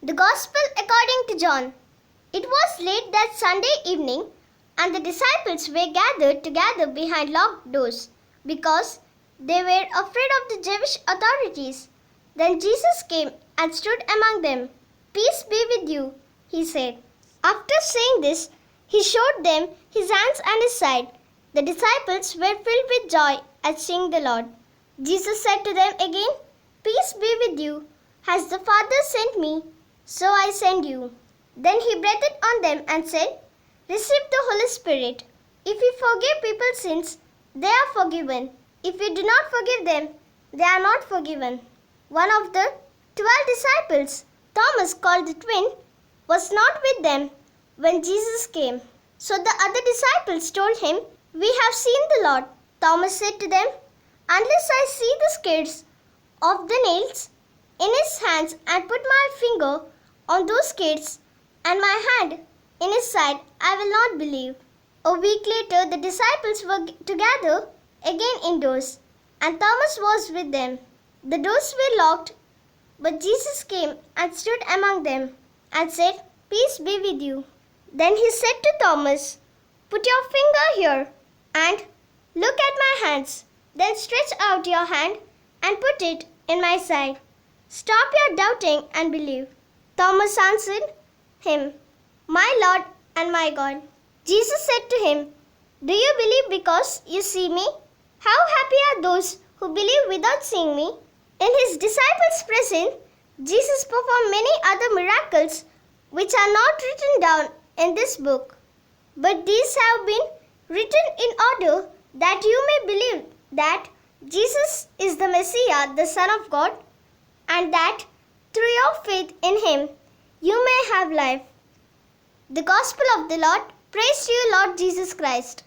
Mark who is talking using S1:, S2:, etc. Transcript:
S1: The Gospel according to John. It was late that Sunday evening, and the disciples were gathered together behind locked doors, because they were afraid of the Jewish authorities. Then Jesus came and stood among them. "Peace be with you," he said. After saying this, he showed them his hands and his side. The disciples were filled with joy at seeing the Lord. Jesus said to them again, "Peace be with you. As the Father sent me, so I send you." Then he breathed on them and said, "Receive the Holy Spirit. If you forgive people's sins, they are forgiven. If you do not forgive them, they are not forgiven." One of the 12 disciples, Thomas called the twin, was not with them when Jesus came. So the other disciples told him, "We have seen the Lord." Thomas said to them, "Unless I see the scars of the nails in his hands and put my finger on those scars and my hand in his side, I will not believe." A week later, the disciples were together again indoors, and Thomas was with them. The doors were locked, but Jesus came and stood among them and said, "Peace be with you." Then he said to Thomas, "Put your finger here and look at my hands. Then stretch out your hand and put it in my side. Stop your doubting and believe." Thomas answered him, "My Lord and my God." Jesus said to him, "Do you believe because you see me? How happy are those who believe without seeing me?" In his disciples' presence, Jesus performed many other miracles which are not written down in this book. But these have been written in order that you may believe that Jesus is the Messiah, the Son of God, and that through your faith in him you may have life. The Gospel of the Lord. Praise to you, Lord Jesus Christ.